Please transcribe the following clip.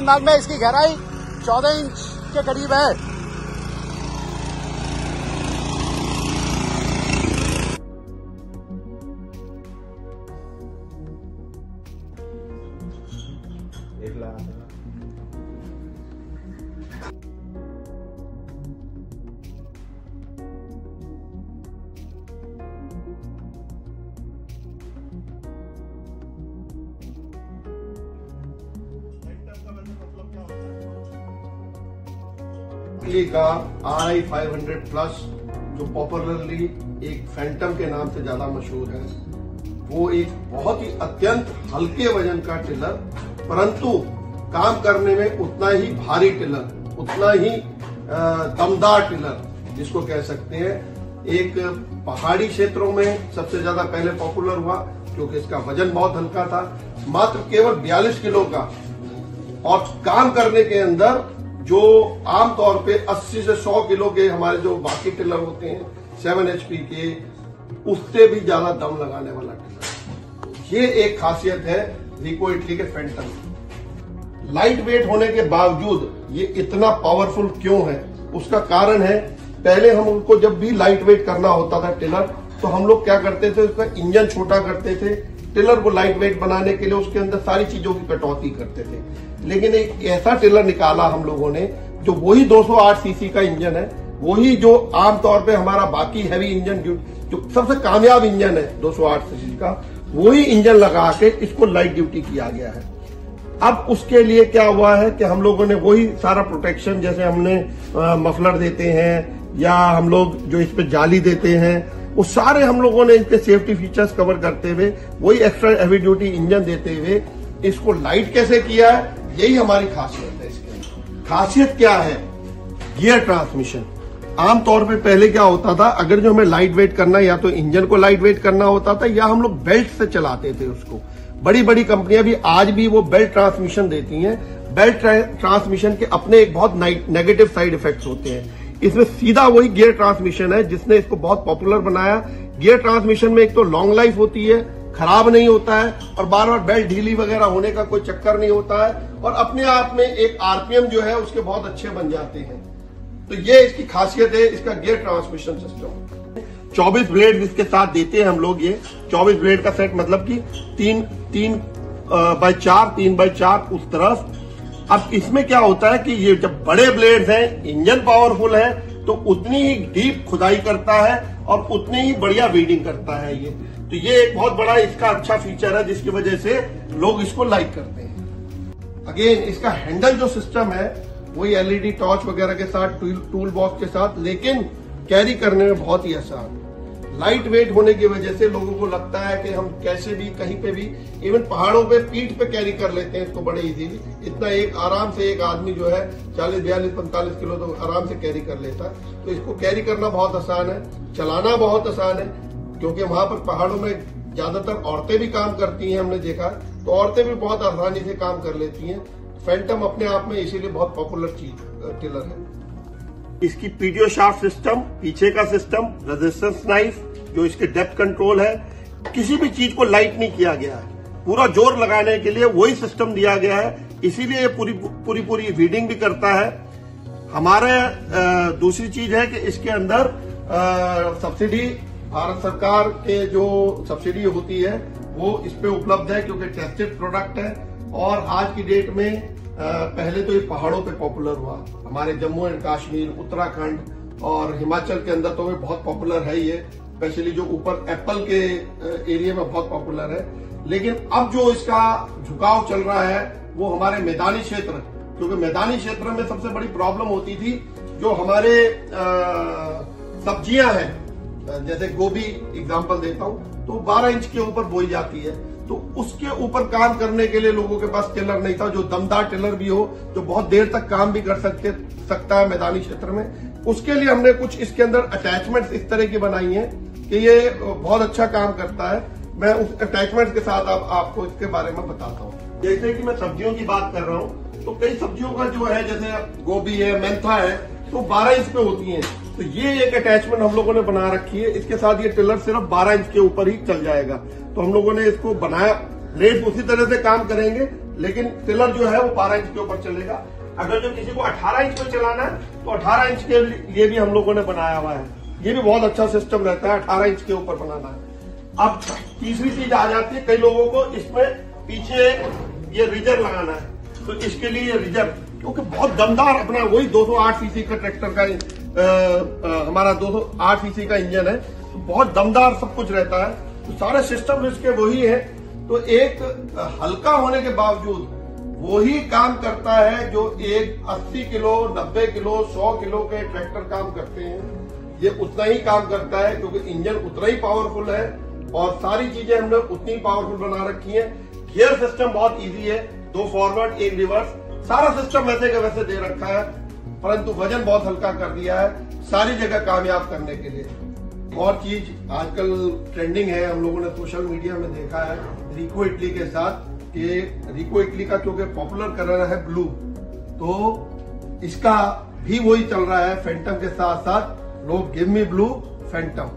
अंदाज में। इसकी गहराई 14 इंच के करीब है। का RI 500 प्लस जो पॉपुलरली एक फैंटम के नाम से ज्यादा मशहूर है, वो एक बहुत ही अत्यंत हल्के वजन का टिलर, परंतु काम करने में उतना ही भारी टिलर, उतना ही दमदार टिलर जिसको कह सकते हैं। एक पहाड़ी क्षेत्रों में सबसे ज्यादा पहले पॉपुलर हुआ क्योंकि इसका वजन बहुत हल्का था, मात्र केवल 42 किलो का, और काम करने के अंदर जो आमतौर पे 80 से 100 किलो के हमारे जो बाकी टिलर होते हैं 7 HP के, उससे भी ज्यादा दम लगाने वाला टिलर। ये एक खासियत है रिको इटली के फैंटम। लाइट वेट होने के बावजूद ये इतना पावरफुल क्यों है, उसका कारण है, पहले हम उनको जब भी लाइट वेट करना होता था टिलर, तो हम लोग क्या करते थे, उसका इंजन छोटा करते थे, टिलर को लाइट वेट बनाने के लिए उसके अंदर सारी चीजों की कटौती करते थे। लेकिन एक ऐसा टिलर निकाला हम लोगों ने जो वही 208 सीसी का इंजन है, वही जो आमतौर पे हमारा बाकी हैवी इंजन जो सबसे कामयाब इंजन है 208 सीसी का, वही इंजन लगा के इसको लाइट ड्यूटी किया गया है। अब उसके लिए क्या हुआ है कि हम लोगों ने वही सारा प्रोटेक्शन, जैसे हमने मफलर देते हैं या हम लोग जो इस पे जाली देते हैं, वो सारे हम लोगों ने इनके सेफ्टी फीचर्स कवर करते हुए वही एक्स्ट्रा हेवी ड्यूटी इंजन देते हुए इसको लाइट कैसे किया है, यही हमारी खासियत है। इसके अंदर खासियत क्या है, गियर ट्रांसमिशन। आमतौर पे पहले क्या होता था, अगर जो हमें लाइट वेट करना, या तो इंजन को लाइट वेट करना होता था या हम लोग बेल्ट से चलाते थे उसको। बड़ी बड़ी कंपनियां भी आज भी वो बेल्ट ट्रांसमिशन देती हैं। बेल्ट ट्रांसमिशन के अपने एक बहुत नेगेटिव साइड इफेक्ट्स होते हैं। इसमें सीधा वही गियर ट्रांसमिशन है जिसने इसको बहुत पॉपुलर बनाया। गियर ट्रांसमिशन में एक तो लॉन्ग लाइफ होती है, खराब नहीं होता है, और बार बार बेल्ट ढीली वगैरह होने का कोई चक्कर नहीं होता है, और अपने आप में एक RPM जो है उसके बहुत अच्छे बन जाते हैं। तो ये इसकी खासियत है, इसका गियर ट्रांसमिशन सिस्टम। 24 ब्लेड इसके साथ देते हैं हम लोग। ये 24 ब्लेड का सेट, मतलब कि 3x4 उस तरफ। अब इसमें क्या होता है कि ये जब बड़े ब्लेड्स हैं, इंजन पावरफुल है, तो उतनी ही डीप खुदाई करता है और उतनी ही बढ़िया वीडिंग करता है ये। तो ये एक बहुत बड़ा इसका अच्छा फीचर है जिसकी वजह से लोग इसको लाइक करते हैं। अगेन इसका हैंडल जो सिस्टम है वही LED टॉर्च वगैरह के साथ, टूल बॉक्स के साथ, लेकिन कैरी करने में बहुत ही आसान। लाइट वेट होने की वजह से लोगों को लगता है कि हम कैसे भी, कहीं पे भी, इवन पहाड़ों पे पीठ पे कैरी कर लेते हैं इसको बड़े इजीली। इतना एक आराम से एक आदमी जो है 40, 42, 45 किलो तो आराम से कैरी कर लेता है। तो इसको कैरी करना बहुत आसान है, चलाना बहुत आसान है, क्योंकि वहां पर पहाड़ों में ज्यादातर औरतें भी काम करती हैं, हमने देखा, तो औरतें भी बहुत आसानी से काम कर लेती हैं। फैंटम अपने आप में इसीलिए बहुत पॉपुलर टिलर है। इसकी पीडियो शाफ्ट सिस्टम, पीछे का सिस्टम, रेजिस्टेंस नाइफ, जो इसके डेप्थ कंट्रोल है, किसी भी चीज को लाइट नहीं किया गया है, पूरा जोर लगाने के लिए वही सिस्टम दिया गया है, इसीलिए ये पूरी रीडिंग भी करता है। हमारे दूसरी चीज है कि इसके अंदर सब्सिडी, भारत सरकार के जो सब्सिडी होती है वो इस पे उपलब्ध है, क्योंकि टेस्टेड प्रोडक्ट है। और आज की डेट में पहले तो ये पहाड़ों पे पॉपुलर हुआ, हमारे जम्मू एंड कश्मीर, उत्तराखंड और हिमाचल के अंदर तो ये बहुत पॉपुलर है, ये स्पेशली जो ऊपर एप्पल के एरिया में बहुत पॉपुलर है। लेकिन अब जो इसका झुकाव चल रहा है वो हमारे मैदानी क्षेत्र, क्योंकि मैदानी क्षेत्र में सबसे बड़ी प्रॉब्लम होती थी, जो हमारे सब्जियां हैं, जैसे गोभी एग्जांपल देता हूं, तो 12 इंच के ऊपर बोई जाती है, तो उसके ऊपर काम करने के लिए लोगों के पास टिलर नहीं था, जो दमदार टिलर भी हो, जो बहुत देर तक काम भी कर सकता है मैदानी क्षेत्र में। उसके लिए हमने कुछ इसके अंदर अटैचमेंट्स इस तरह की बनाई हैं कि ये बहुत अच्छा काम करता है। मैं उस अटैचमेंट्स के साथ आपको इसके बारे में बताता हूँ। जैसे कि मैं सब्जियों की बात कर रहा हूँ, तो कई सब्जियों का जो है, जैसे गोभी है, मेंथा है, तो 12 इंच पे होती है, तो ये एक अटैचमेंट हम लोगों ने बना रखी है। इसके साथ ये टिलर सिर्फ 12 इंच के ऊपर ही चल जाएगा। तो हम लोगों ने इसको बनाया, ब्लेड उसी तरह से काम करेंगे, लेकिन टिलर जो है वो 12 इंच के ऊपर चलेगा। अगर जो किसी को 18 इंच में चलाना है तो 18 इंच के लिए भी हम लोगों ने बनाया हुआ है। ये भी बहुत अच्छा सिस्टम रहता है, 18 इंच के ऊपर बनाना है। अब तीसरी चीज आ जाती है, कई लोगों को इसमें पीछे ये रिजर लगाना है, तो इसके लिए ये रिजर, क्योंकि बहुत दमदार अपना वही 208 सीसी का ट्रैक्टर का हमारा 208 सीसी का इंजन है, तो बहुत दमदार सब कुछ रहता है, तो सारे सिस्टम इसके वही है। तो एक हल्का होने के बावजूद वही काम करता है जो एक 80 किलो, 90 किलो, 100 किलो के ट्रैक्टर काम करते हैं। ये उतना ही काम करता है, क्योंकि इंजन उतना ही पावरफुल है और सारी चीजें हमने उतनी पावरफुल बना रखी है। गियर सिस्टम बहुत इजी है, 2 फॉरवर्ड 1 रिवर्स, सारा सिस्टम वैसे के वैसे दे रखा है, परंतु वजन बहुत हल्का कर दिया है सारी जगह कामयाब करने के लिए। और चीज आजकल ट्रेंडिंग है, हम लोगों ने सोशल मीडिया में देखा है रिको इटली के साथ, कि रिको इटली का क्योंकि पॉपुलर कलर है ब्लू, तो इसका भी वही चल रहा है फैंटम के साथ साथ, लोग गिव मी ब्लू फैंटम।